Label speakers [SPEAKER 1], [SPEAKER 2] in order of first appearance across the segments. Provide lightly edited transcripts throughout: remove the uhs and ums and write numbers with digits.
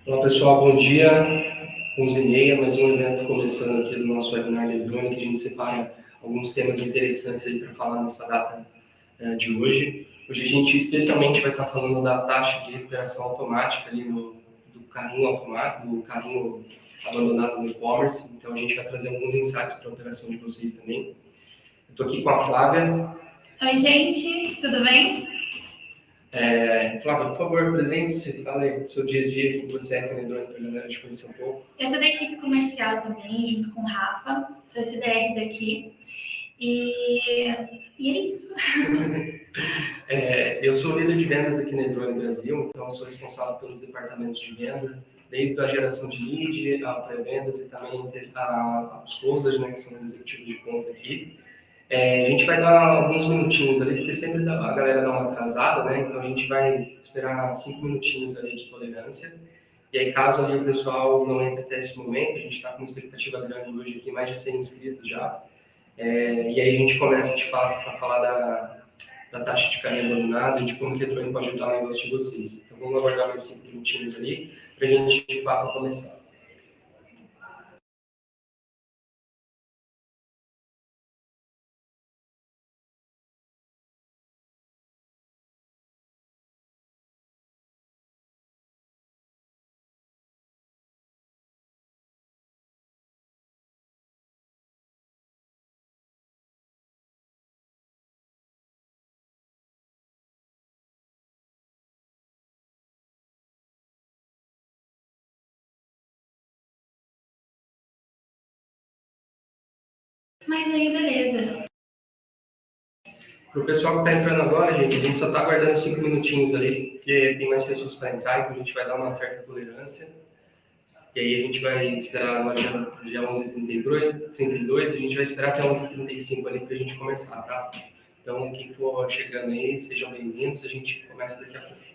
[SPEAKER 1] Olá pessoal, bom dia. 11h30, mais um evento começando aqui do nosso webinar eletrônico, que a gente separa alguns temas interessantes aí para falar nessa data de hoje. Hoje a gente especialmente vai estar falando da taxa de recuperação automática ali do carrinho automático, do carrinho abandonado no e-commerce. Então a gente vai trazer alguns insights para a operação de vocês também. Eu estou aqui com a Flávia.
[SPEAKER 2] Oi gente, tudo bem?
[SPEAKER 1] Flávia, por favor, presente-se, fala aí do seu dia a dia, quem você é aqui na Nedrone, para a galera te conhecer um pouco.
[SPEAKER 2] Eu sou da equipe comercial também, junto com o Rafa, sou esse DR daqui, e é isso.
[SPEAKER 1] Eu sou líder de vendas aqui na Nedrone Brasil, então sou responsável pelos departamentos de venda, desde a geração de lead, a pré-vendas e também os closers, né, que são os executivos de conta aqui. A gente vai dar alguns minutinhos ali, porque sempre a galera dá uma atrasada, né? Então a gente vai esperar 5 minutinhos ali de tolerância. E aí, caso ali o pessoal não entre até esse momento, a gente está com uma expectativa grande hoje aqui, mais de 100 inscritos já. E aí a gente começa de fato para falar da taxa de carrinho abandonado e de como que a Nedrone pode ajudar o negócio de vocês. Então vamos aguardar mais 5 minutinhos ali para a gente de fato começar.
[SPEAKER 2] Mas aí, beleza.
[SPEAKER 1] Para o pessoal que está entrando agora, gente, a gente só está aguardando 5 minutinhos ali, porque tem mais pessoas para entrar, então a gente vai dar uma certa tolerância. E aí a gente vai esperar agora já 11h32, a gente vai esperar até 11h35 ali para a gente começar, tá? Então, quem for chegando aí, sejam bem-vindos, a gente começa daqui a pouco.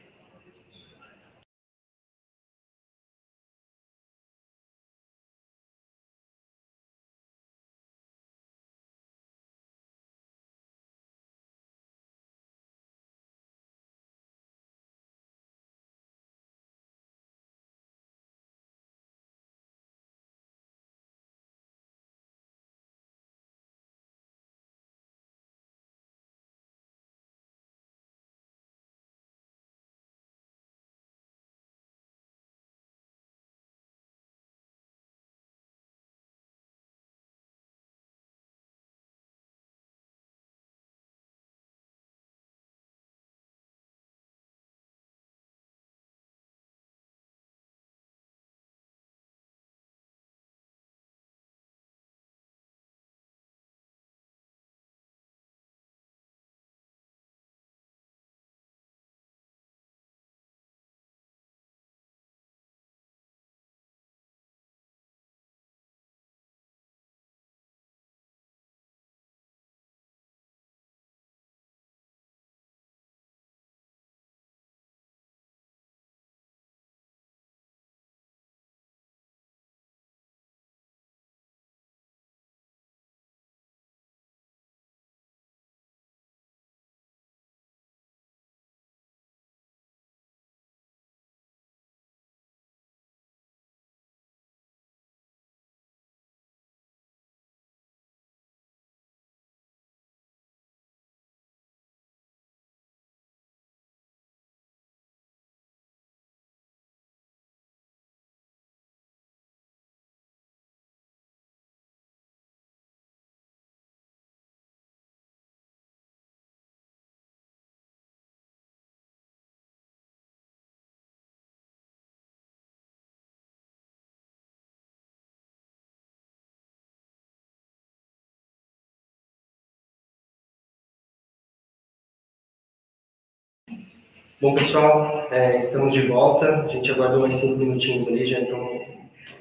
[SPEAKER 1] Bom, pessoal, estamos de volta. A gente aguardou mais 5 minutinhos ali, já entrou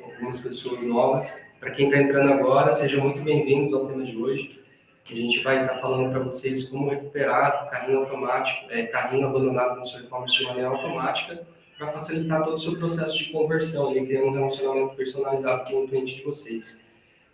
[SPEAKER 1] algumas pessoas novas. Para quem está entrando agora, sejam muito bem-vindos ao tema de hoje. A gente vai estar falando para vocês como recuperar o carrinho automático, carrinho abandonado no seu e-commerce de maneira automática, para facilitar todo o seu processo de conversão e criar um relacionamento personalizado com o cliente de vocês.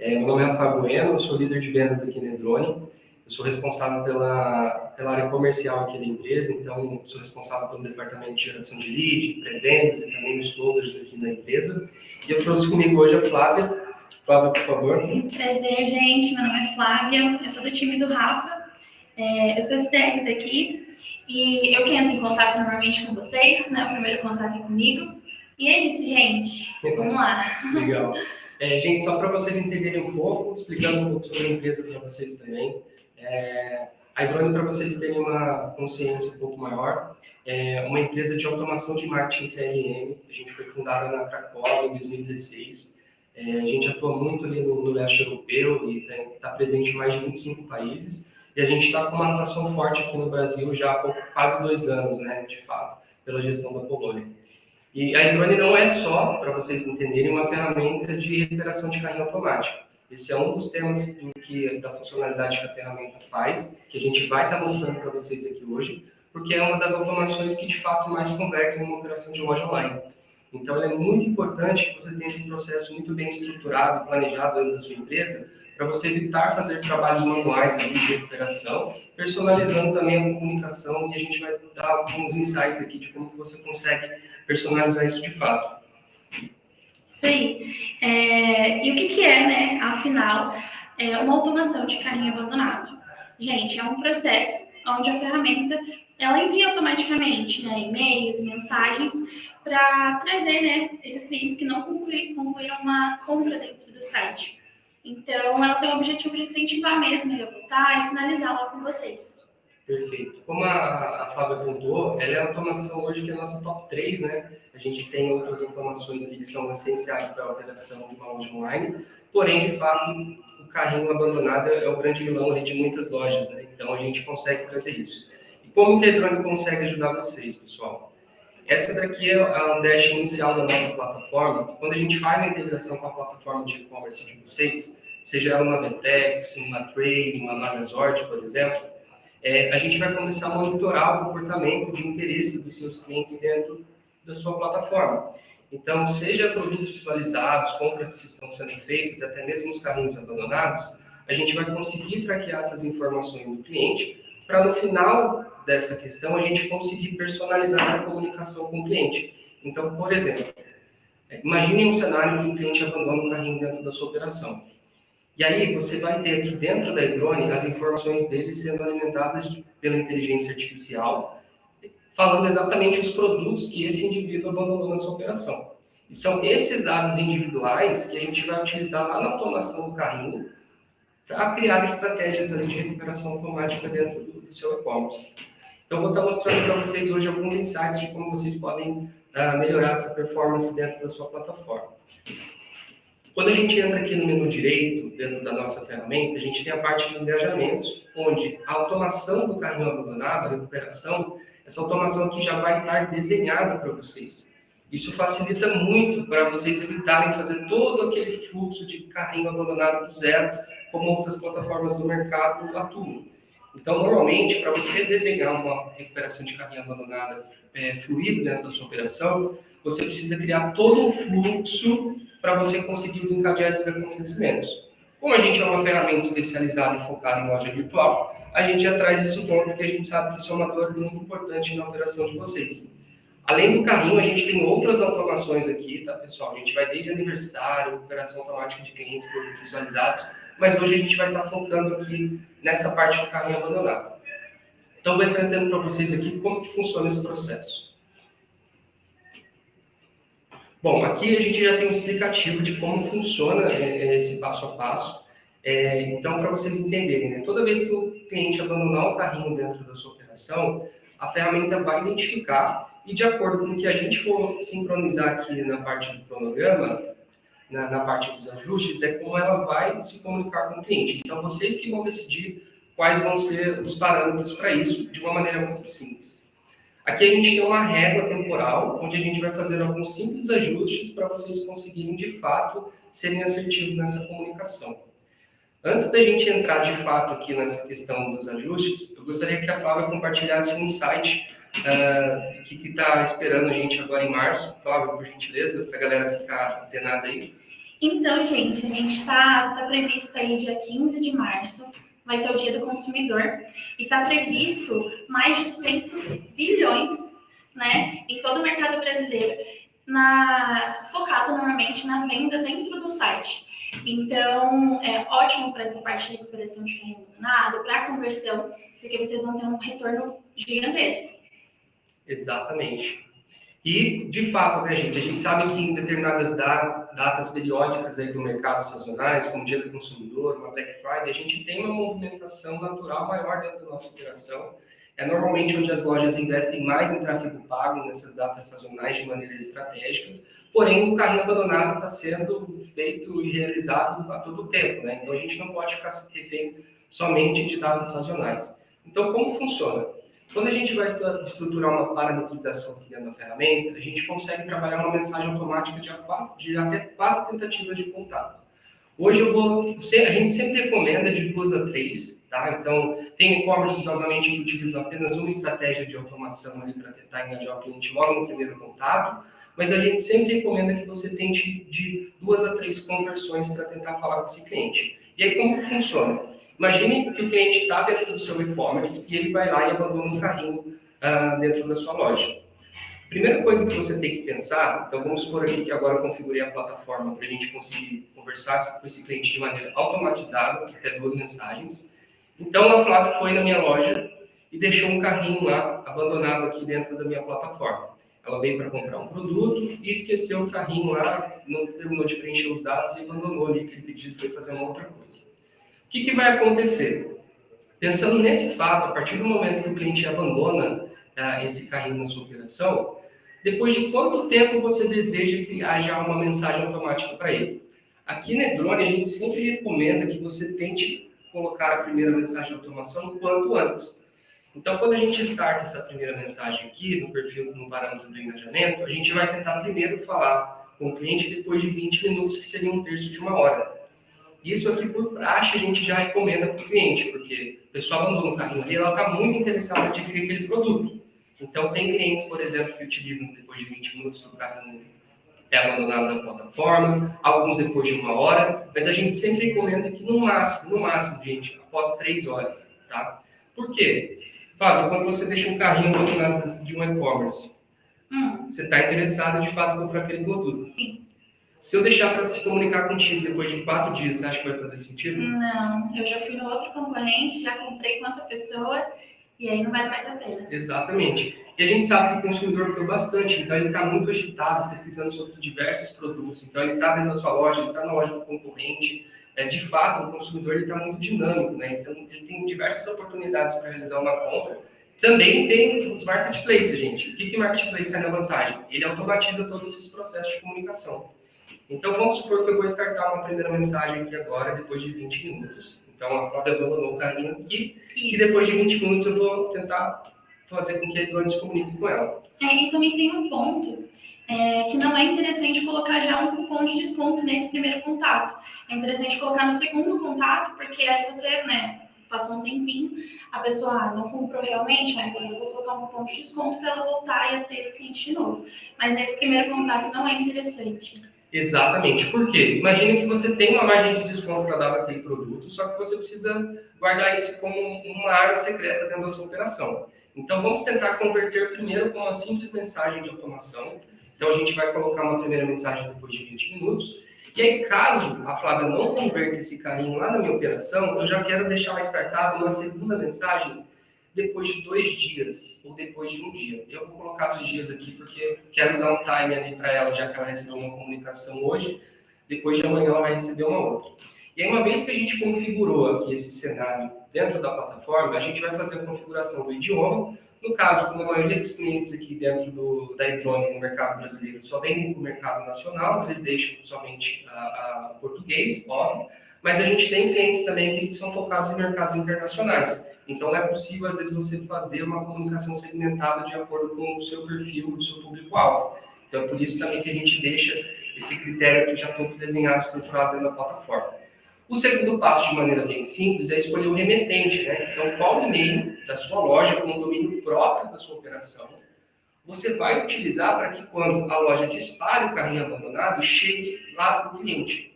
[SPEAKER 1] Meu nome é Rafael Bueno, eu sou líder de vendas aqui na Nedrone. Eu sou responsável pela área comercial aqui da empresa, então sou responsável pelo departamento de geração de lead, pré-vendas e também os closers aqui da empresa. E eu trouxe comigo hoje a Flávia. Flávia, por favor.
[SPEAKER 2] Prazer, gente. Meu nome é Flávia, eu sou do time do Rafa. Eu sou SDR daqui e eu que entro em contato normalmente com vocês, né? O primeiro contato é comigo. E é isso, gente. Vamos lá.
[SPEAKER 1] Legal. Gente, só para vocês entenderem um pouco, explicando um pouco sobre a empresa para vocês também. A iDrone, para vocês terem uma consciência um pouco maior, é uma empresa de automação de marketing CRM. A gente foi fundada na Cracóvia em 2016. A gente atua muito ali no leste europeu e está presente em mais de 25 países. E a gente está com uma atuação forte aqui no Brasil já há quase 2 anos, né, de fato, pela gestão da Polônia. E a iDrone não é só, para vocês entenderem, uma ferramenta de recuperação de carrinho automático. Esse é um dos temas da funcionalidade que a ferramenta faz, que a gente vai estar mostrando para vocês aqui hoje, porque é uma das automações que, de fato, mais convertem em uma operação de loja online. Então, é muito importante que você tenha esse processo muito bem estruturado, planejado dentro da sua empresa, para você evitar fazer trabalhos manuais ali de recuperação, personalizando também a comunicação, e a gente vai dar alguns insights aqui de como você consegue personalizar isso de fato.
[SPEAKER 2] Isso aí. E o que é, né, afinal, uma automação de carrinho abandonado? Gente, é um processo onde a ferramenta ela envia automaticamente, né, e-mails, mensagens, para trazer, né, esses clientes que não concluíram uma compra dentro do site. Então, ela tem o objetivo de incentivar mesmo ele a voltar e finalizar lá com vocês.
[SPEAKER 1] Perfeito. Como a Flávia contou, ela é a automação hoje que é a nossa top 3, né? A gente tem outras automações ali que são essenciais para a operação de uma loja online, porém, de fato, o carrinho abandonado é o grande vilão ali de muitas lojas, né? Então, a gente consegue trazer isso. E como que a iDrone consegue ajudar vocês, pessoal? Essa daqui é a dash inicial da nossa plataforma. Quando a gente faz a integração com a plataforma de e-commerce de vocês, seja ela uma Vetex, uma Trade, uma Magazord, por exemplo, a gente vai começar a monitorar o comportamento de interesse dos seus clientes dentro da sua plataforma. Então, seja produtos visualizados, compras que estão sendo feitas, até mesmo os carrinhos abandonados, a gente vai conseguir traquear essas informações do cliente para, no final dessa questão, a gente conseguir personalizar essa comunicação com o cliente. Então, por exemplo, imagine um cenário que o cliente abandona um carrinho dentro da sua operação. E aí você vai ter aqui dentro da iDrone as informações dele sendo alimentadas pela inteligência artificial, falando exatamente os produtos que esse indivíduo abandonou na sua operação. E são esses dados individuais que a gente vai utilizar lá na automação do carrinho para criar estratégias ali de recuperação automática dentro do seu e-commerce. Então, eu vou estar mostrando para vocês hoje alguns insights de como vocês podem melhorar essa performance dentro da sua plataforma. Quando a gente entra aqui no menu direito, dentro da nossa ferramenta, a gente tem a parte de engajamentos, onde a automação do carrinho abandonado, a recuperação, essa automação aqui já vai estar desenhada para vocês. Isso facilita muito para vocês evitarem fazer todo aquele fluxo de carrinho abandonado do zero, como outras plataformas do mercado atuam. Então, normalmente, para você desenhar uma recuperação de carrinho abandonado fluido dentro da sua operação, você precisa criar todo um fluxo para você conseguir desencadear esses acontecimentos. Como a gente é uma ferramenta especializada e focada em loja virtual, a gente já traz isso bom, porque a gente sabe que isso é uma dor muito importante na operação de vocês. Além do carrinho, a gente tem outras automações aqui, tá, pessoal? A gente vai desde aniversário, recuperação automática de clientes, produtos visualizados, mas hoje a gente vai estar focando aqui nessa parte do carrinho abandonado. Então, vou entendendo para vocês aqui como que funciona esse processo. Bom, aqui a gente já tem um explicativo de como funciona esse passo a passo. Então, para vocês entenderem, né? Toda vez que o cliente abandonar o carrinho dentro da sua operação, a ferramenta vai identificar e, de acordo com o que a gente for sincronizar aqui na parte do cronograma, na parte dos ajustes, é como ela vai se comunicar com o cliente. Então, vocês que vão decidir quais vão ser os parâmetros para isso, de uma maneira muito simples. Aqui a gente tem uma régua temporal, onde a gente vai fazer alguns simples ajustes para vocês conseguirem, de fato, serem assertivos nessa comunicação. Antes da gente entrar, de fato, aqui nessa questão dos ajustes, eu gostaria que a Flávia compartilhasse um insight que está esperando a gente agora em março. Flávia, por gentileza, para a galera ficar antenada aí.
[SPEAKER 2] Então, gente, a gente está previsto aí dia 15 de março, vai ter o Dia do Consumidor, e está previsto mais de 200 bilhões, né, em todo o mercado brasileiro, focado normalmente na venda dentro do site. Então, é ótimo para essa parte de recuperação de carrinho abandonado, para a conversão, porque vocês vão ter um retorno gigantesco.
[SPEAKER 1] Exatamente. E, de fato, né, a gente sabe que em determinadas datas periódicas aí do mercado sazonais, como o Dia do Consumidor, uma Black Friday, a gente tem uma movimentação natural maior dentro da nossa operação. É normalmente onde as lojas investem mais em tráfego pago nessas datas sazonais de maneiras estratégicas, porém o carrinho abandonado está sendo feito e realizado a todo tempo, né? Então a gente não pode ficar refém somente de datas sazonais. Então como funciona? Quando a gente vai estruturar uma parametrização aqui dentro da ferramenta, a gente consegue trabalhar uma mensagem automática de até 4 tentativas de contato. Hoje a gente sempre recomenda de 2 a 3, tá? Então, tem e-commerces, obviamente, que utilizam apenas uma estratégia de automação ali para tentar engajar o cliente logo no primeiro contato, mas a gente sempre recomenda que você tente de 2 a 3 conversões para tentar falar com esse cliente. E aí, como que funciona? Imagine que o cliente está dentro do seu e-commerce e ele vai lá e abandona um carrinho dentro da sua loja. Primeira coisa que você tem que pensar, então vamos supor aqui que agora eu configurei a plataforma para a gente conseguir conversar com esse cliente de maneira automatizada, até 2 mensagens. Então a Flávia foi na minha loja e deixou um carrinho lá abandonado aqui dentro da minha plataforma. Ela veio para comprar um produto e esqueceu o carrinho lá, não terminou de preencher os dados e abandonou ali aquele pedido, foi fazer uma outra coisa. O que vai acontecer? Pensando nesse fato, a partir do momento que o cliente abandona esse carrinho na sua operação, depois de quanto tempo você deseja que haja uma mensagem automática para ele? Aqui na Edrone, a gente sempre recomenda que você tente colocar a primeira mensagem de automação o quanto antes. Então, quando a gente starta essa primeira mensagem aqui, no perfil, no parâmetro do engajamento, a gente vai tentar primeiro falar com o cliente depois de 20 minutos, que seria 1/3 de 1 hora. Isso aqui, por praxe, a gente já recomenda para o cliente, porque a pessoa abandona o carrinho ali, ela está muito interessada em adquirir aquele produto. Então, tem clientes, por exemplo, que utilizam depois de 20 minutos que o carrinho é abandonado na plataforma, alguns depois de 1 hora, mas a gente sempre recomenda que no máximo, gente, após 3 horas, tá? Por quê? Fábio, quando você deixa um carrinho abandonado de um e-commerce, você está interessado de fato em comprar aquele produto.
[SPEAKER 2] Sim.
[SPEAKER 1] Se eu deixar para se comunicar contigo depois de 4 dias, você acha que vai fazer sentido?
[SPEAKER 2] Não, eu já fui no outro concorrente, já comprei com outra pessoa, e aí não vale mais a pena.
[SPEAKER 1] Exatamente. E a gente sabe que o consumidor quer bastante, então ele está muito agitado, pesquisando sobre diversos produtos. Então ele está dentro da sua loja, ele está na loja do concorrente. De fato, o consumidor está muito dinâmico, né? Então ele tem diversas oportunidades para realizar uma compra. Também tem os marketplaces, gente. O que o marketplace tem na vantagem? Ele automatiza todos esses processos de comunicação. Então, vamos supor que eu vou startar uma primeira mensagem aqui agora, depois de 20 minutos. Então, a Flávia abandonou o carrinho aqui, e depois de 20 minutos eu vou tentar fazer com que a Edrone se comunique com ela.
[SPEAKER 2] E também tem um ponto que não é interessante colocar já um cupom de desconto nesse primeiro contato. É interessante colocar no segundo contato, porque aí você, passou um tempinho, a pessoa não comprou realmente, agora eu vou colocar um cupom de desconto para ela voltar e atrair esse cliente de novo. Mas nesse primeiro contato não é interessante.
[SPEAKER 1] Exatamente. Por quê? Imagine que você tem uma margem de desconto para dar aquele produto, só que você precisa guardar isso como uma arma secreta dentro da sua operação. Então, vamos tentar converter primeiro com uma simples mensagem de automação. Então, a gente vai colocar uma primeira mensagem depois de 20 minutos. E aí, caso a Flávia não converta esse carrinho lá na minha operação, eu já quero deixar ela startada uma segunda mensagem depois de 2 dias, ou depois de 1 dia. Eu vou colocar 2 dias aqui, porque quero dar um time ali para ela, já que ela recebeu uma comunicação hoje, depois de amanhã ela vai receber uma outra. E aí, uma vez que a gente configurou aqui esse cenário dentro da plataforma, a gente vai fazer a configuração do idioma. No caso, como a maioria dos clientes aqui dentro da Edrone no mercado brasileiro só vendem para o mercado nacional, eles deixam somente a português, óbvio, mas a gente tem clientes também que são focados em mercados internacionais. Então, é possível, às vezes, você fazer uma comunicação segmentada de acordo com o seu perfil, o seu público-alvo. Então, é por isso também que a gente deixa esse critério aqui já todo desenhado, estruturado dentro da plataforma. O segundo passo, de maneira bem simples, é escolher o remetente, né? Então, qual e-mail da sua loja, com o domínio próprio da sua operação, você vai utilizar para que, quando a loja dispare o carrinho abandonado, chegue lá para o cliente.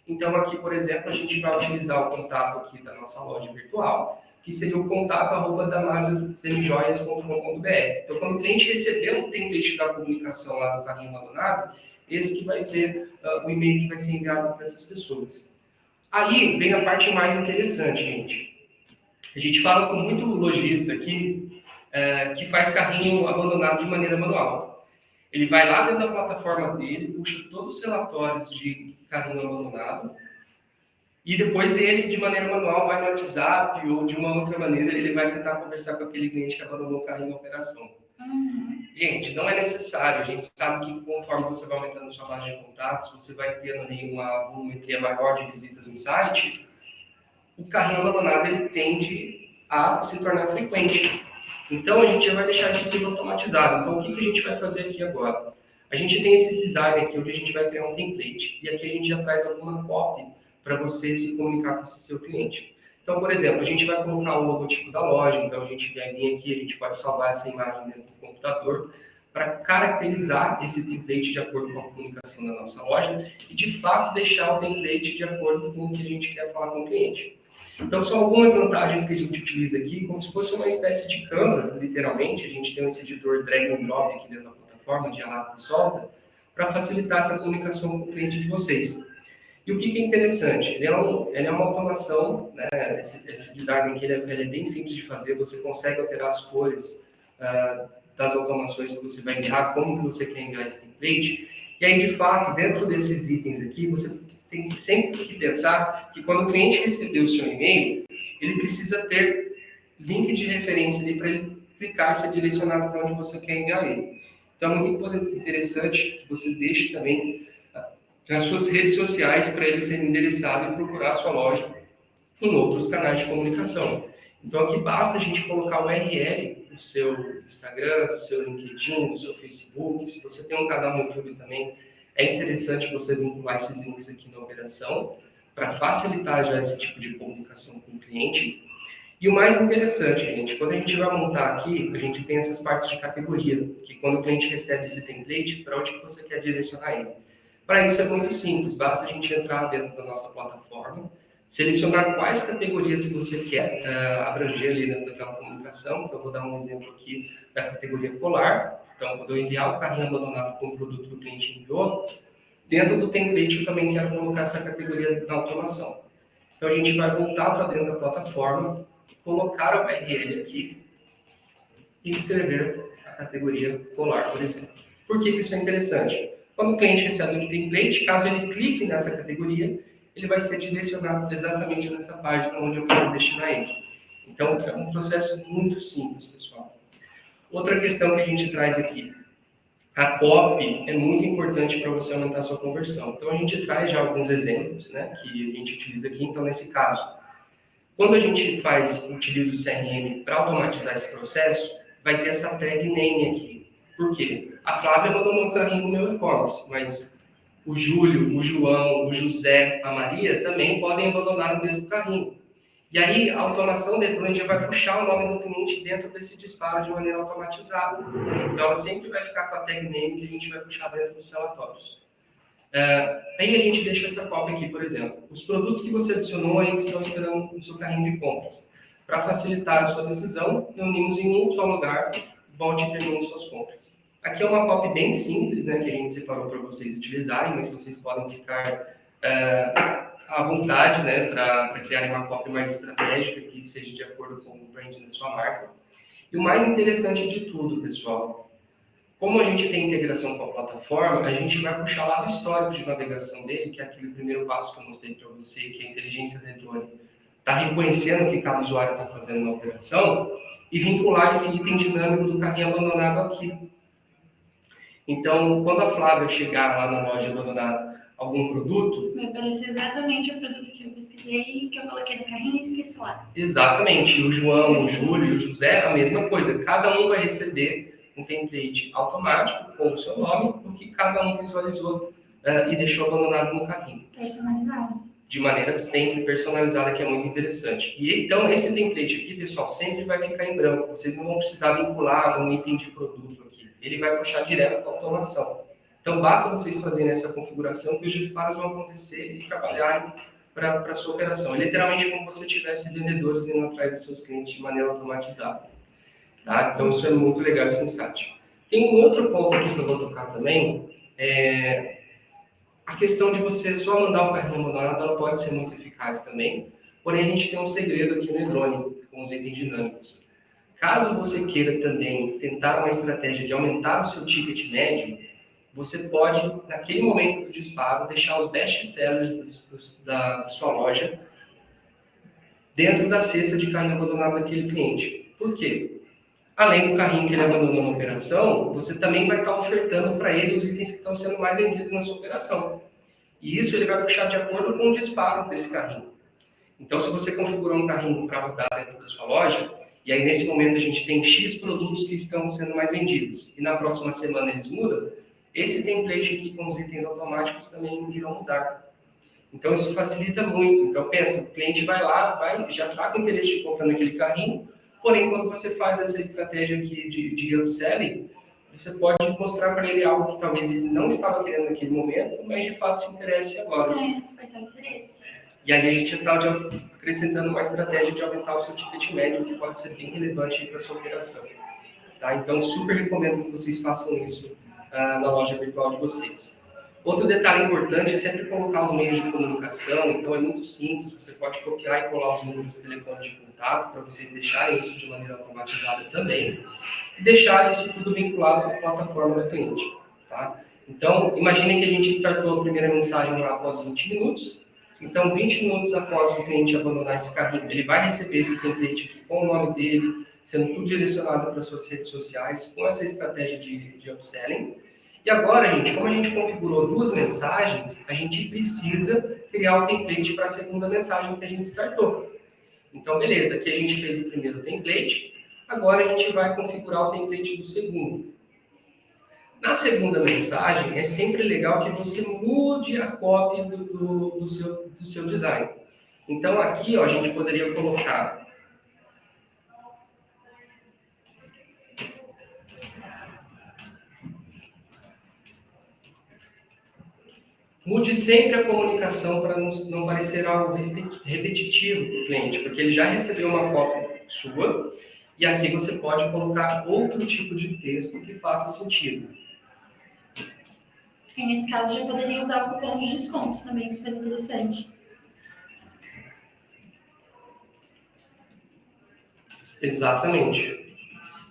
[SPEAKER 1] Então, aqui, por exemplo, a gente vai utilizar o contato aqui da nossa loja virtual, que seria o contato@damasiosemjoias.com.br. Então, quando o cliente receber o template da comunicação lá do carrinho abandonado, esse que vai ser o e-mail que vai ser enviado para essas pessoas. Aí vem a parte mais interessante, gente. A gente fala com muito lojista aqui que faz carrinho abandonado de maneira manual. Ele vai lá dentro da plataforma dele, puxa todos os relatórios de carrinho abandonado, e depois ele, de maneira manual, vai no WhatsApp ou de uma outra maneira, ele vai tentar conversar com aquele cliente que abandonou o carrinho em operação. Gente, não é necessário. A gente sabe que conforme você vai aumentando a sua base de contatos, você vai tendo ali uma volumetria maior de visitas no site, o carrinho abandonado ele tende a se tornar frequente. Então, a gente já vai deixar isso tudo automatizado. Então, o que a gente vai fazer aqui agora? A gente tem esse design aqui, onde a gente vai criar um template. E aqui a gente já traz alguma copy para você se comunicar com esse seu cliente. Então, por exemplo, a gente vai colocar o logotipo da loja. Então, a gente vai vir aqui, a gente pode salvar essa imagem dentro do computador para caracterizar esse template de acordo com a comunicação da nossa loja e, de fato, deixar o template de acordo com o que a gente quer falar com o cliente. Então, são algumas vantagens que a gente utiliza aqui, como se fosse uma espécie de Canva, literalmente. A gente tem esse editor drag and drop aqui dentro da plataforma, de arrasta e solta, para facilitar essa comunicação com o cliente de vocês. E o que é interessante? Ele é uma automação, né? Esse design aqui ele é bem simples de fazer, você consegue alterar as cores das automações que você vai enviar, como que você quer enviar esse template. E aí, de fato, dentro desses itens aqui, você tem sempre que pensar que quando o cliente receber o seu e-mail, ele precisa ter link de referência ali para ele clicar e ser direcionado para onde você quer enviar ele. Então, é muito interessante que você deixe também nas suas redes sociais para ele ser endereçado e procurar a sua loja em outros canais de comunicação. Então, aqui basta a gente colocar o URL do seu Instagram, do seu LinkedIn, do seu Facebook. Se você tem um canal no YouTube também, é interessante você vincular esses links aqui na operação para facilitar já esse tipo de comunicação com o cliente. E o mais interessante, gente, quando a gente vai montar aqui, a gente tem essas partes de categoria, que quando o cliente recebe esse template, para onde que você quer direcionar ele. Para isso é muito simples, basta a gente entrar dentro da nossa plataforma, selecionar quais categorias que você quer abranger ali dentro daquela comunicação. Então, eu vou dar um exemplo aqui da categoria colar. Então, quando eu enviar o carrinho abandonado com o produto que o cliente enviou, dentro do template eu também quero colocar essa categoria da automação. Então, a gente vai voltar para dentro da plataforma, colocar o URL aqui e escrever a categoria colar, por exemplo. Por que isso é interessante? Quando o cliente recebe um template, caso ele clique nessa categoria, ele vai ser direcionado exatamente nessa página onde eu quero destinar ele. Então, é um processo muito simples, pessoal. Outra questão que a gente traz aqui. A copy é muito importante para você aumentar a sua conversão. Então, a gente traz já alguns exemplos, né, que a gente utiliza aqui. Então, nesse caso, quando a gente utiliza o CRM para automatizar esse processo, vai ter essa tag name aqui. Por quê? A Flávia abandonou um carrinho no meu e-commerce, mas o Júlio, o João, o José, a Maria também podem abandonar o mesmo carrinho. E aí, a automação depois já vai puxar o nome do cliente dentro desse disparo de maneira automatizada. Então, ela sempre vai ficar com a tag name que a gente vai puxar dentro dos relatórios. Aí a gente deixa essa cópia aqui, por exemplo. Os produtos que você adicionou aí que estão esperando no seu carrinho de compras. Para facilitar a sua decisão, reunimos em um só lugar, volte e termine suas compras. Aqui é uma copy bem simples, né, que a gente separou para vocês utilizarem, mas vocês podem ficar à vontade, né, para criarem uma copy mais estratégica que seja de acordo com o brand da sua marca. E o mais interessante de tudo, pessoal, como a gente tem integração com a plataforma, a gente vai puxar lá do histórico de navegação dele, que é aquele primeiro passo que eu mostrei para você, que é a inteligência da drone está reconhecendo o que cada usuário está fazendo na operação e vincular esse item dinâmico do carrinho abandonado aqui. Então, quando a Flávia chegar lá na loja e abandonar algum produto...
[SPEAKER 2] Vai aparecer exatamente o produto que eu pesquisei, que eu coloquei no carrinho e esqueci lá.
[SPEAKER 1] Exatamente. O João, o Júlio e o José, a mesma coisa. Cada um vai receber um template automático com o seu nome, o que cada um visualizou e deixou abandonado no carrinho.
[SPEAKER 2] Personalizado.
[SPEAKER 1] De maneira sempre personalizada, que é muito interessante. E então, esse template aqui, pessoal, sempre vai ficar em branco. Vocês não vão precisar vincular um item de produto aqui. Ele vai puxar direto para a automação. Então, basta vocês fazerem essa configuração que os disparos vão acontecer e trabalharem para a sua operação. É literalmente como se você tivesse vendedores indo atrás dos seus clientes de maneira automatizada. Tá? Então, isso é muito legal, esse insight. Tem um outro ponto aqui que eu vou tocar também, a questão de você só mandar o carrinho abandonado, ela pode ser muito eficaz também, porém a gente tem um segredo aqui no e-drone, com os itens dinâmicos. Caso você queira também tentar uma estratégia de aumentar o seu ticket médio, você pode, naquele momento do disparo, deixar os best sellers da sua loja dentro da cesta de carrinho abandonado daquele cliente. Por quê? Além do carrinho que ele abandonou na operação, você também vai estar ofertando para ele os itens que estão sendo mais vendidos na sua operação. E isso ele vai puxar de acordo com o disparo desse carrinho. Então, se você configurou um carrinho para rodar dentro da sua loja, e aí nesse momento a gente tem X produtos que estão sendo mais vendidos, e na próxima semana eles mudam, esse template aqui com os itens automáticos também irão mudar. Então, isso facilita muito. Então, pensa, o cliente vai lá, já está com interesse de comprar naquele carrinho, porém, quando você faz essa estratégia aqui de upselling, você pode mostrar para ele algo que talvez ele não estava querendo naquele momento, mas de fato se interesse agora.
[SPEAKER 2] Despertar interesse.
[SPEAKER 1] E aí a gente está acrescentando uma estratégia de aumentar o seu ticket médio, que pode ser bem relevante para a sua operação. Tá? Então, super recomendo que vocês façam isso na loja virtual de vocês. Outro detalhe importante é sempre colocar os meios de comunicação. Então, é muito simples. Você pode copiar e colar os números do telefone de contato para vocês deixarem isso de maneira automatizada também. E deixar isso tudo vinculado à plataforma do cliente. Tá? Então, imaginem que a gente startou a primeira mensagem lá após 20 minutos. Então, 20 minutos após o cliente abandonar esse carrinho, ele vai receber esse template aqui com o nome dele, sendo tudo direcionado para suas redes sociais, com essa estratégia de upselling. E agora, gente, como a gente configurou 2 mensagens, a gente precisa criar o template para a segunda mensagem que a gente startou. Então, beleza, aqui a gente fez o primeiro template, agora a gente vai configurar o template do segundo. Na segunda mensagem, é sempre legal que você mude a cópia do seu design. Então, aqui ó, a gente poderia colocar mude sempre a comunicação para não parecer algo repetitivo para o cliente, porque ele já recebeu uma cópia sua e aqui você pode colocar outro tipo de texto que faça sentido.
[SPEAKER 2] E nesse caso, já poderia usar o cupom de desconto também, isso foi interessante.
[SPEAKER 1] Exatamente.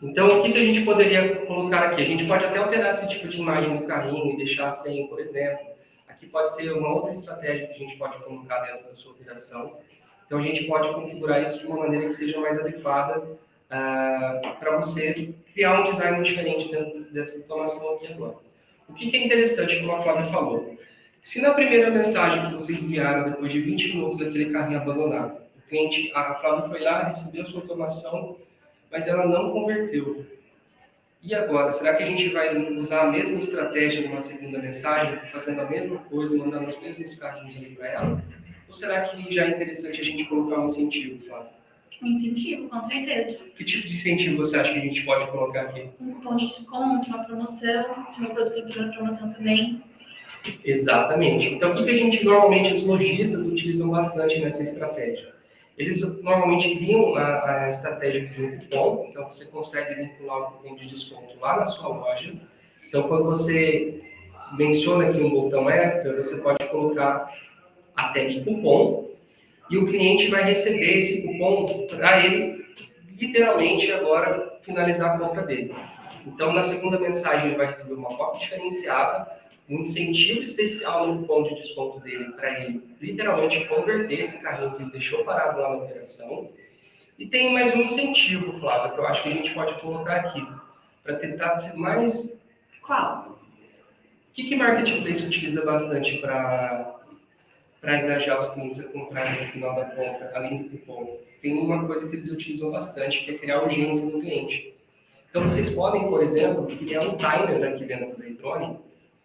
[SPEAKER 1] Então, o que a gente poderia colocar aqui? A gente pode até alterar esse tipo de imagem no carrinho e deixar sem, por exemplo. Aqui pode ser uma outra estratégia que a gente pode colocar dentro da sua operação. Então, a gente pode configurar isso de uma maneira que seja mais adequada para você criar um design diferente dentro dessa informação aqui agora. O que é interessante, como a Flávia falou, se na primeira mensagem que vocês enviaram, depois de 20 minutos daquele carrinho abandonado, o cliente, a Flávia foi lá, recebeu sua automação, mas ela não converteu. E agora, será que a gente vai usar a mesma estratégia numa segunda mensagem, fazendo a mesma coisa, mandando os mesmos carrinhos ali para ela? Ou será que já é interessante a gente colocar um incentivo, Flávia?
[SPEAKER 2] Um incentivo, com certeza.
[SPEAKER 1] Que tipo de incentivo você acha que a gente pode colocar aqui?
[SPEAKER 2] Um cupom de desconto, uma promoção, se o meu produto entrou na promoção também.
[SPEAKER 1] Exatamente. Então, o que a gente, normalmente, os lojistas utilizam bastante nessa estratégia? Eles normalmente criam a estratégia de um cupom, então você consegue vincular o cupom de desconto lá na sua loja. Então, quando você menciona aqui um botão extra, você pode colocar a tag cupom e o cliente vai receber esse cupom para ele, literalmente, agora finalizar a compra dele. Então, na segunda mensagem, ele vai receber uma cópia diferenciada, um incentivo especial no cupom de desconto dele para ele, literalmente, converter esse carrinho que ele deixou parado lá na operação. E tem mais um incentivo, Flávia, que eu acho que a gente pode colocar aqui, para tentar ser mais...
[SPEAKER 2] Qual?
[SPEAKER 1] O que Marketplace utiliza bastante para engajar os clientes a comprarem no final da compra, além do cupom? Tem uma coisa que eles utilizam bastante, que é criar urgência no cliente. Então, vocês podem, por exemplo, criar um timer aqui dentro do e-drone,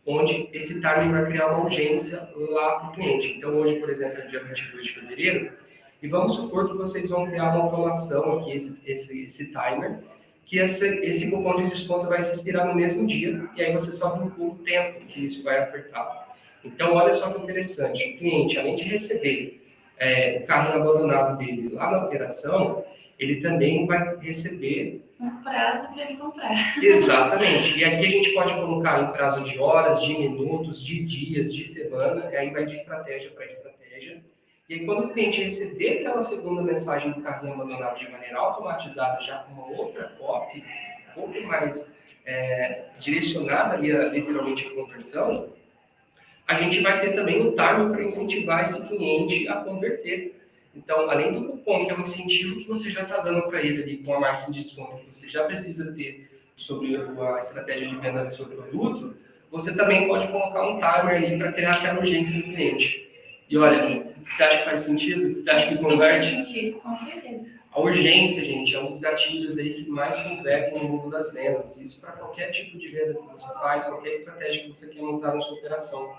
[SPEAKER 1] onde esse timer vai criar uma urgência lá para o cliente. Então, hoje, por exemplo, é dia 22 de fevereiro, e vamos supor que vocês vão criar uma automação aqui, esse timer, que esse cupom de desconto vai se expirar no mesmo dia, e aí você só vincula o tempo que isso vai apertar. Então, olha só que interessante, o cliente, além de receber o carrinho abandonado dele lá na operação, ele também vai receber
[SPEAKER 2] um prazo para ele comprar.
[SPEAKER 1] Exatamente. E aqui a gente pode colocar em prazo de horas, de minutos, de dias, de semana, e aí vai de estratégia para estratégia. E aí quando o cliente receber aquela segunda mensagem do carrinho abandonado de maneira automatizada, já com uma outra copy, um pouco mais direcionada ali, literalmente, a conversão, a gente vai ter também o timing para incentivar esse cliente a converter. Então, além do cupom, que é um incentivo que você já está dando para ele ali com a margem de desconto, que você já precisa ter sobre a estratégia de venda do seu produto, você também pode colocar um timer ali para criar aquela urgência do cliente. E olha, você acha que faz sentido? Você acha que converte?
[SPEAKER 2] Faz sentido, com certeza.
[SPEAKER 1] A urgência, gente, é um dos gatilhos aí que mais convertem no mundo das vendas. Isso para qualquer tipo de venda que você faz, qualquer estratégia que você quer montar na sua operação.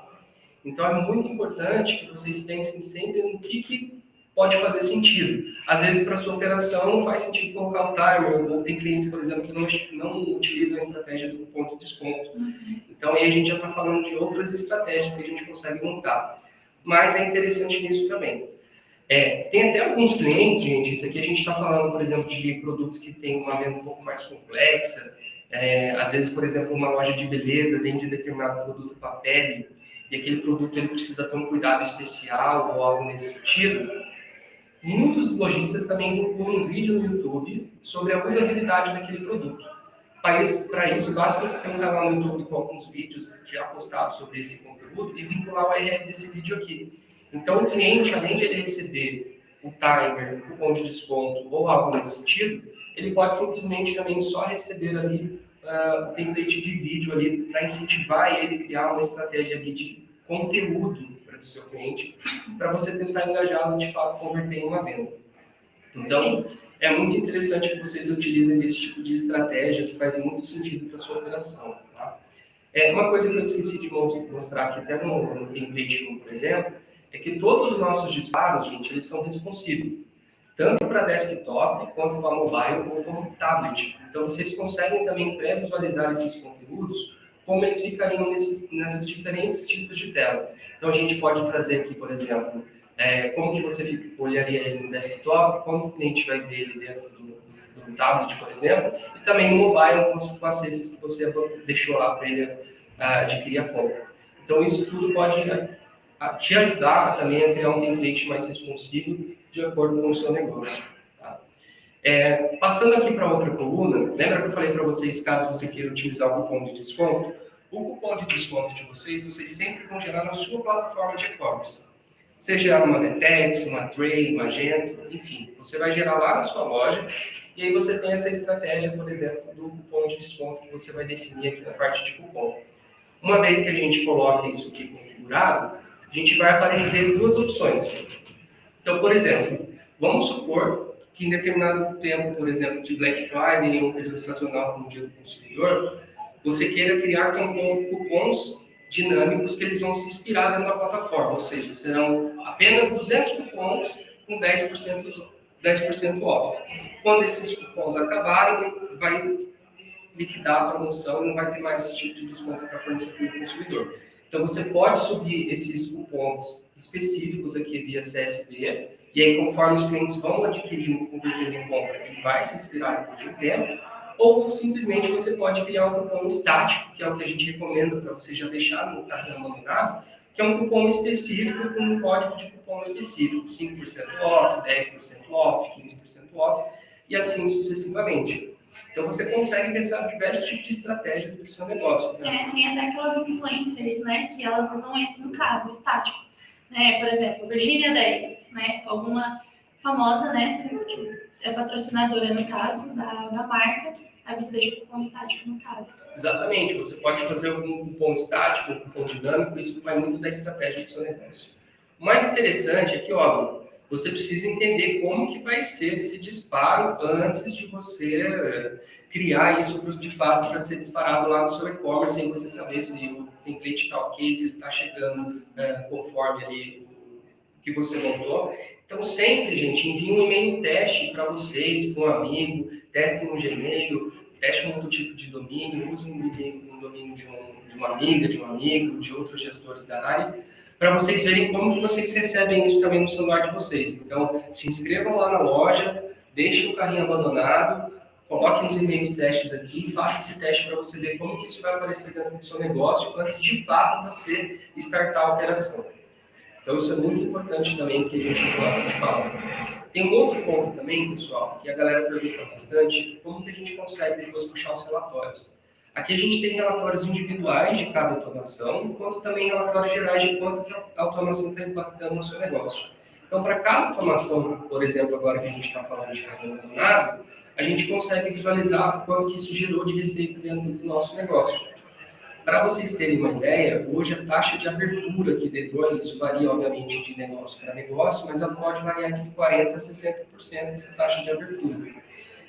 [SPEAKER 1] Então, é muito importante que vocês pensem sempre no que pode fazer sentido. Às vezes, para a sua operação, não faz sentido colocar um timer, ou tem clientes, por exemplo, que não utilizam a estratégia do cupom de desconto. Então, aí a gente já está falando de outras estratégias que a gente consegue montar. Mas é interessante nisso também. Tem até alguns clientes, gente, isso aqui a gente está falando, por exemplo, de produtos que têm uma venda um pouco mais complexa. Às vezes, por exemplo, uma loja de beleza vende determinado produto para pele, e aquele produto ele precisa ter um cuidado especial ou algo nesse sentido. Muitos lojistas também incluem um vídeo no YouTube sobre a usabilidade daquele produto. Para isso, basta você ter um canal no YouTube com alguns vídeos já postados sobre esse conteúdo e vincular o URL desse vídeo aqui. Então, o cliente, além de ele receber o timer, o cupom de desconto ou algo nesse sentido, ele pode simplesmente também só receber ali o template de vídeo ali para incentivar ele a criar uma estratégia ali de conteúdo para o seu cliente, para você tentar engajá-lo de fato, converter em uma venda. Então, é muito interessante que vocês utilizem esse tipo de estratégia que faz muito sentido para a sua operação. Tá? Uma coisa que eu esqueci de mostrar aqui até no template 1, por exemplo, é que todos os nossos disparos, gente, eles são responsivos, tanto para desktop, quanto para mobile, ou como tablet. Então, vocês conseguem também pré-visualizar esses conteúdos, como eles ficariam nesses diferentes tipos de tela. Então, a gente pode trazer aqui, por exemplo, como que você olharia ele no desktop, como o cliente vai ver ele dentro do tablet, por exemplo, e também no mobile, com as cestas que você deixou lá para ele adquirir a compra. Então, isso tudo pode te ajudar também a criar um template mais responsivo de acordo com o seu negócio. Tá? Passando aqui para outra coluna, lembra que eu falei para vocês, caso você queira utilizar o cupom de desconto? O cupom de desconto de vocês sempre vão gerar na sua plataforma de e-commerce. Seja uma Netex, uma Tray, Magento, enfim, você vai gerar lá na sua loja e aí você tem essa estratégia, por exemplo, do cupom de desconto que você vai definir aqui na parte de cupom. Uma vez que a gente coloca isso aqui configurado, a gente vai aparecer duas opções. Então, por exemplo, vamos supor que em determinado tempo, por exemplo, de Black Friday, em um período sazonal como o Dia do Consumidor, você queira criar cupons dinâmicos que eles vão se inspirar dentro da plataforma, ou seja, serão apenas 200 cupons com 10% off. Quando esses cupons acabarem, vai liquidar a promoção e não vai ter mais esse tipo de desconto para fornecer para o consumidor. Então, você pode subir esses cupons específicos aqui via CSV, e aí, conforme os clientes vão adquirindo, convertendo em compra, ele vai se inspirar depois de um tempo, ou simplesmente você pode criar um cupom estático, que é o que a gente recomenda para você já deixar no cartão abandonado, que é um cupom específico com um código de cupom específico, 5% off, 10% off, 15% off, e assim sucessivamente. Então, você consegue pensar diversos tipos de estratégias para o seu negócio.
[SPEAKER 2] Né? Tem até aquelas influencers, né, que elas usam esse, no caso, estático. Né? Por exemplo, Virginia 10, né, alguma famosa, né, que é patrocinadora, no caso, da marca, aí você deixa o cupom estático, no caso.
[SPEAKER 1] Exatamente. Você pode fazer um cupom estático, um cupom dinâmico, isso vai muito da estratégia do seu negócio. O mais interessante é que, óbvio, você precisa entender como que vai ser esse disparo antes de você criar isso de fato para ser disparado lá no seu e-commerce, sem você saber se o template está ok, se ele está chegando conforme ali o que você montou. Então, sempre, gente, envie um e-mail teste para vocês, para um amigo, testem no Gmail, testem um outro tipo de domínio, usem um domínio de uma amiga, de um amigo, de outros gestores da área, para vocês verem como que vocês recebem isso também no celular de vocês. Então, se inscrevam lá na loja, deixem o carrinho abandonado, coloquem os e-mails testes aqui e façam esse teste para você ver como que isso vai aparecer dentro do seu negócio antes de fato você startar a operação. Então, isso é muito importante também que a gente gosta de falar. Tem um outro ponto também, pessoal, que a galera pergunta bastante, como que a gente consegue depois puxar os relatórios. Aqui a gente tem relatórios individuais de cada automação, quanto também relatórios gerais de quanto que a automação está impactando no seu negócio. Então, para cada automação, por exemplo, agora que a gente está falando de carrinho abandonado, a gente consegue visualizar quanto que isso gerou de receita dentro do nosso negócio. Para vocês terem uma ideia, hoje a taxa de abertura aqui de drone, isso varia obviamente de negócio para negócio, mas ela pode variar entre 40% a 60% essa taxa de abertura.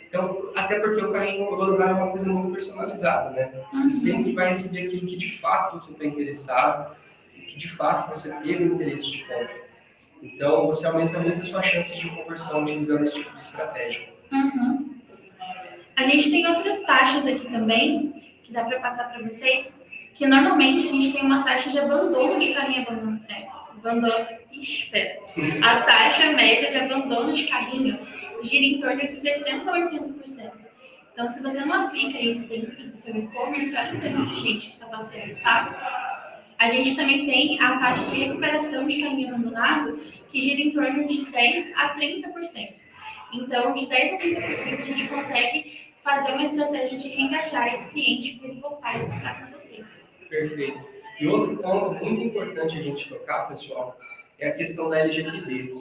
[SPEAKER 1] Então, até porque o carrinho abandonado é uma coisa muito personalizada, né? Você sempre vai receber aquilo que de fato você está interessado, que de fato você teve interesse de compra. Então, você aumenta muito a sua chance de conversão utilizando esse tipo de estratégia.
[SPEAKER 2] Uhum. A gente tem outras taxas aqui também, que dá para passar para vocês, que normalmente a gente tem uma taxa de abandono de carrinho abandonado. A taxa média de abandono de carrinho gira em torno de 60% a 80%. Então, se você não aplica isso dentro do seu e-commerce, olha o tanto de gente que está passando, sabe? A gente também tem a taxa de recuperação de carrinho abandonado, que gira em torno de 10% a 30%. Então, de 10% a 30% a gente consegue fazer uma estratégia de reengajar esse cliente para ele voltar e comprar com vocês.
[SPEAKER 1] Perfeito. E outro ponto muito importante a gente tocar, pessoal, é a questão da LGPD.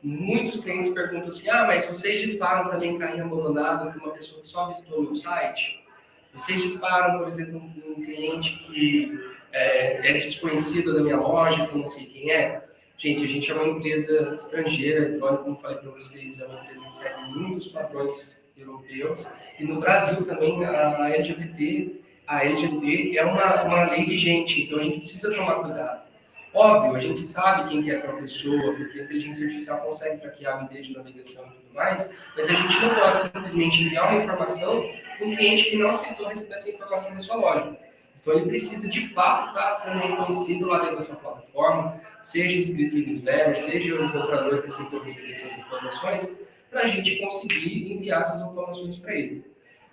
[SPEAKER 1] Muitos clientes perguntam assim, mas vocês disparam também carrinho abandonado para uma pessoa que só visitou o meu site? Vocês disparam, por exemplo, um cliente que é desconhecido da minha loja, que eu não sei quem é? Gente, a gente é uma empresa estrangeira, igual como eu falei para vocês, é uma empresa que segue muitos padrões europeus, e no Brasil também a LGBT é uma lei vigente, então a gente precisa tomar cuidado. Óbvio, a gente sabe quem que é aquela pessoa, porque a inteligência artificial consegue traquear o ID de navegação e tudo mais, mas a gente não pode simplesmente enviar uma informação para um cliente que não aceitou receber essa informação da sua loja. Então ele precisa de fato estar sendo reconhecido lá dentro da sua plataforma, seja inscrito em newsletter, seja um comprador que aceitou receber essas informações, para a gente conseguir enviar essas informações para ele.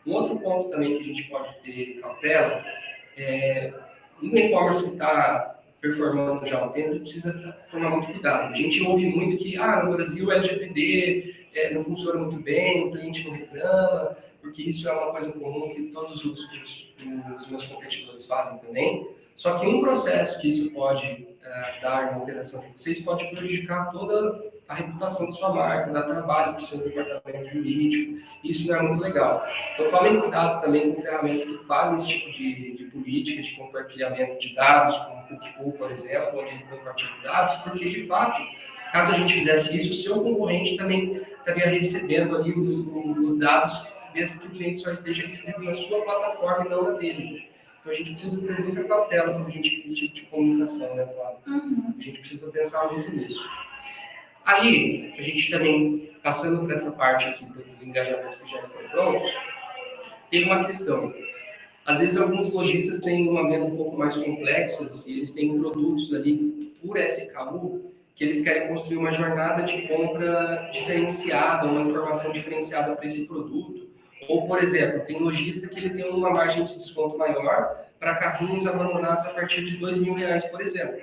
[SPEAKER 1] Um outro ponto também que a gente pode ter cautela é no e-commerce que está performando já há um tempo, precisa tomar muito cuidado. A gente ouve muito que no Brasil o LGPD não funciona muito bem, o cliente não reclama, porque isso é uma coisa comum que todos os meus competidores fazem também. Só que um processo que isso pode dar na operação de vocês pode prejudicar toda a reputação da sua marca, dar trabalho para o seu departamento jurídico. Isso não é muito legal. Então, tomem cuidado também com ferramentas que fazem esse tipo de política de compartilhamento de dados, como o Cookpool, por exemplo, onde ele compartilha dados, porque, de fato, caso a gente fizesse isso, o seu concorrente também estaria recebendo ali os dados, mesmo que o cliente só esteja inscrito na sua plataforma e não na dele. Então, a gente precisa ter muita cautela quando a gente faz esse tipo de comunicação, né, Flávio? A gente precisa pensar muito nisso. Aí, a gente também, passando por essa parte aqui dos engajamentos que já estão prontos, tem uma questão. Às vezes, alguns lojistas têm uma venda um pouco mais complexa e eles têm produtos ali por SKU que eles querem construir uma jornada de compra diferenciada, uma informação diferenciada para esse produto. Ou, por exemplo, tem lojista que ele tem uma margem de desconto maior para carrinhos abandonados a partir de R$2.000, por exemplo.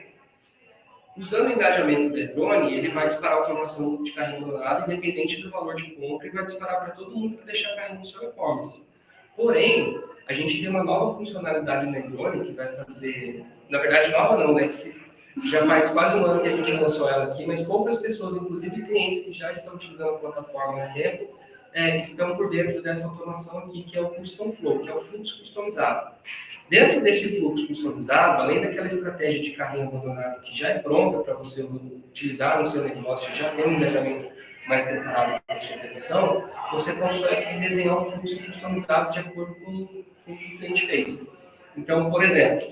[SPEAKER 1] Usando o engajamento do drone, ele vai disparar a automação de carrinho abandonado, independente do valor de compra, e vai disparar para todo mundo para deixar carrinho no seu e-commerce. Porém, a gente tem uma nova funcionalidade no drone que vai fazer... Na verdade, nova não, né? Porque já faz quase um ano que a gente lançou ela aqui, mas poucas pessoas, inclusive clientes que já estão utilizando a plataforma há tempo, estão por dentro dessa automação aqui, que é o Custom Flow, que é o fluxo customizado. Dentro desse fluxo customizado, além daquela estratégia de carrinho abandonado que já é pronta para você utilizar no seu negócio, já tem um engajamento mais preparado para a sua operação, você consegue desenhar um fluxo customizado de acordo com o que o cliente fez. Então, por exemplo,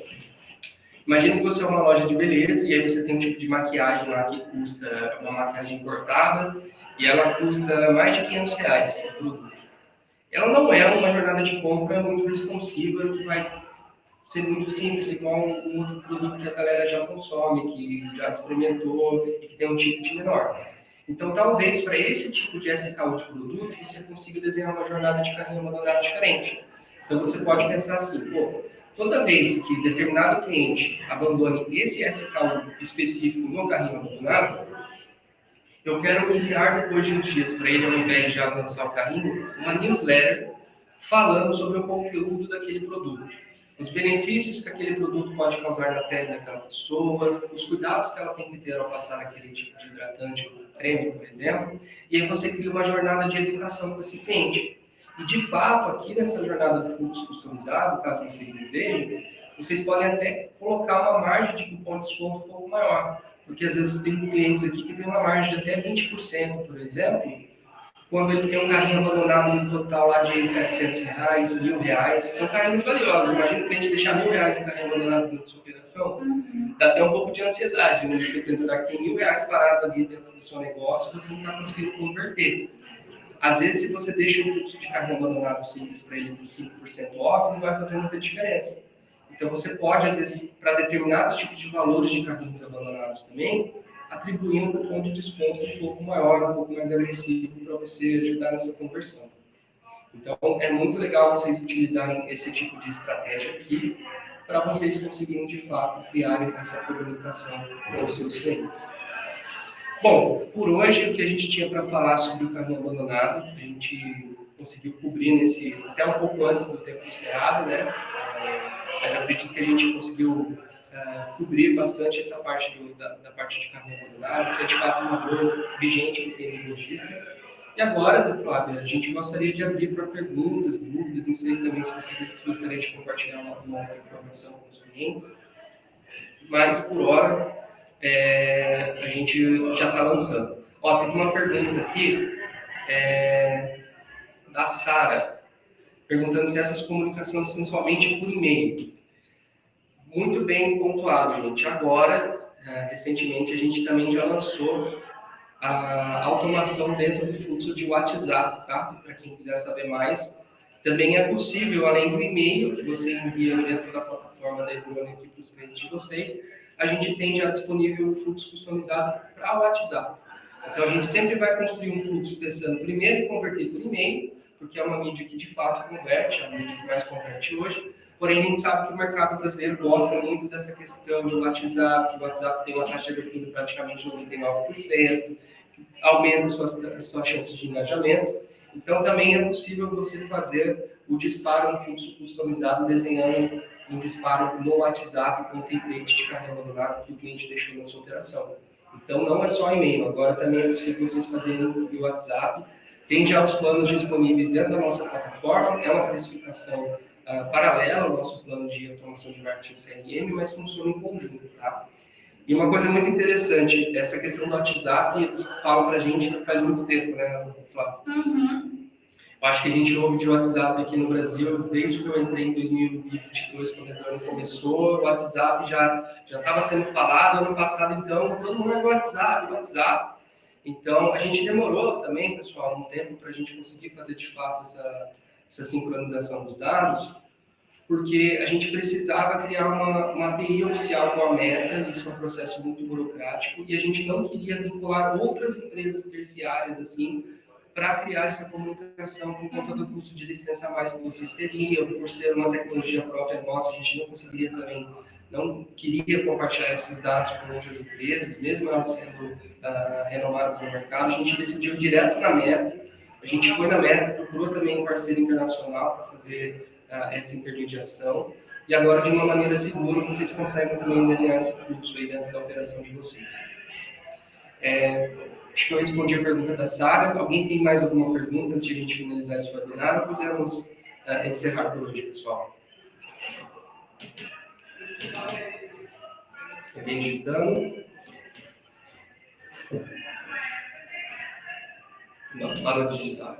[SPEAKER 1] imagina que você é uma loja de beleza e aí você tem um tipo de maquiagem lá que custa uma maquiagem cortada e ela custa mais de R$500 o produto. ela não é uma jornada de compra muito responsiva, que vai ser muito simples, igual um outro produto que a galera já consome, que já experimentou e que tem um ticket menor. Então, talvez para esse tipo de SKU de produto, você consiga desenhar uma jornada de carrinho abandonado diferente. Então, você pode pensar assim, pô, toda vez que determinado cliente abandone esse SKU específico no carrinho abandonado, eu quero enviar depois de uns dias para ele, ao invés de avançar o carrinho, uma newsletter falando sobre o conteúdo daquele produto. Os benefícios que aquele produto pode causar na pele daquela pessoa, os cuidados que ela tem que ter ao passar aquele tipo de hidratante ou creme, por exemplo, e aí você cria uma jornada de educação para esse cliente. E, de fato, aqui nessa jornada do fluxo customizado, caso vocês desejem, vocês podem até colocar uma margem de cupom de desconto um pouco maior, porque às vezes tem clientes aqui que tem uma margem de até 20%, por exemplo, quando ele tem um carrinho abandonado no total lá de R$700, R$1.000, são carrinhos valiosos. Imagina o cliente deixar R$1.000 no carrinho abandonado na sua operação, dá até um pouco de ansiedade, né? Você pensar que tem R$1.000 parado ali dentro do seu negócio, você não está conseguindo converter. Às vezes, se você deixa um fluxo de carrinho abandonado simples para ele por 5% off, não vai fazer muita diferença. Então, você pode, às vezes, para determinados tipos de valores de carrinhos abandonados também, atribuir um cupom de desconto um pouco maior, um pouco mais agressivo para você ajudar nessa conversão. Então, é muito legal vocês utilizarem esse tipo de estratégia aqui para vocês conseguirem, de fato, criarem essa comunicação com os seus clientes. Bom, por hoje, o que a gente tinha para falar sobre o carrinho abandonado, a gente conseguiu cobrir até um pouco antes do tempo esperado, né? Mas acredito que a gente conseguiu cobrir bastante essa parte da parte de carrinho abandonado, que é de fato uma dor vigente que tem nos lojistas. E agora, Flávia, a gente gostaria de abrir para perguntas, dúvidas, não sei também se você gostaria de compartilhar uma outra informação com os clientes, mas por hora a gente já está lançando. Ó, teve uma pergunta aqui da Sara, perguntando se essas comunicações são somente por e-mail. Muito bem pontuado, gente. Agora, recentemente, a gente também já lançou a automação dentro do fluxo de WhatsApp, tá? Para quem quiser saber mais. Também é possível, além do e-mail que você envia dentro da plataforma da Edrone aqui para os clientes de vocês, a gente tem já disponível o fluxo customizado para o WhatsApp. Então, a gente sempre vai construir um fluxo pensando primeiro em converter por e-mail, porque é uma mídia que de fato converte, é a mídia que mais converte hoje. Porém, a gente sabe que o mercado brasileiro gosta muito dessa questão de WhatsApp, que o WhatsApp tem uma taxa de refino praticamente 99%, que aumenta suas chances de engajamento. Então, também é possível você fazer o disparo no fluxo customizado, desenhando um disparo no WhatsApp com o template de carrinho abandonado que o cliente deixou na sua operação. Então, não é só e-mail, agora também é possível vocês fazerem no WhatsApp. Tem já os planos disponíveis dentro da nossa plataforma, é uma precificação paralela ao nosso plano de automação de marketing CRM, mas funciona em conjunto, tá? E uma coisa muito interessante, essa questão do WhatsApp, eles falam pra gente faz muito tempo, né, Flávio? Eu acho que a gente ouve de WhatsApp aqui no Brasil, desde que eu entrei em 2022, quando o ano começou, o WhatsApp já estava sendo falado. Ano passado, então, todo mundo era WhatsApp. Então, a gente demorou também, pessoal, um tempo para a gente conseguir fazer, de fato, essa sincronização dos dados, porque a gente precisava criar uma API oficial com a Meta, isso é um processo muito burocrático, e a gente não queria vincular outras empresas terciárias, assim, para criar essa comunicação por conta do custo de licença a mais que vocês teriam, por ser uma tecnologia própria nossa, a gente não conseguiria também, não queria compartilhar esses dados com outras empresas, mesmo elas sendo renomadas no mercado. A gente decidiu direto na Meta, a gente foi na Meta, procurou também um parceiro internacional para fazer essa intermediação, e agora, de uma maneira segura, vocês conseguem também desenhar esse fluxo aí dentro da operação de vocês. Acho que eu respondi a pergunta da Sara. Alguém tem mais alguma pergunta antes de a gente finalizar esse webinar? Ou podemos encerrar por hoje, pessoal? Alguém digitando? Não, parou de digitar.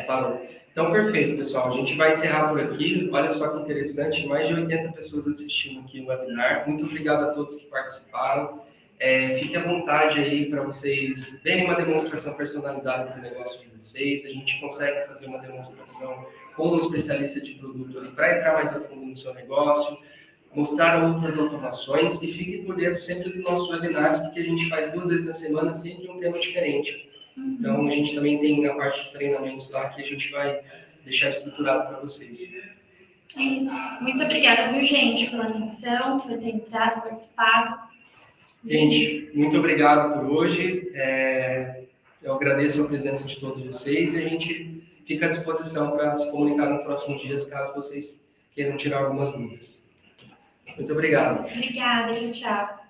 [SPEAKER 1] Parou. Então, perfeito, pessoal. A gente vai encerrar por aqui. Olha só que interessante, mais de 80 pessoas assistindo aqui o webinar. Muito obrigado a todos que participaram. Fique à vontade aí para vocês verem uma demonstração personalizada do negócio de vocês. A gente consegue fazer uma demonstração com um especialista de produto ali para entrar mais a fundo no seu negócio, mostrar outras automações e fique por dentro sempre dos nossos webinários, porque a gente faz 2 vezes na semana, sempre um tema diferente. Então, a gente também tem a parte de treinamentos lá que a gente vai deixar estruturado para vocês.
[SPEAKER 2] É isso. Muito obrigada, viu, gente, pela atenção, por ter entrado, participado.
[SPEAKER 1] Gente, muito obrigado por hoje. Eu agradeço a presença de todos vocês e a gente fica à disposição para se comunicar nos próximos dias, caso vocês queiram tirar algumas dúvidas. Muito obrigado.
[SPEAKER 2] Obrigada, tchau.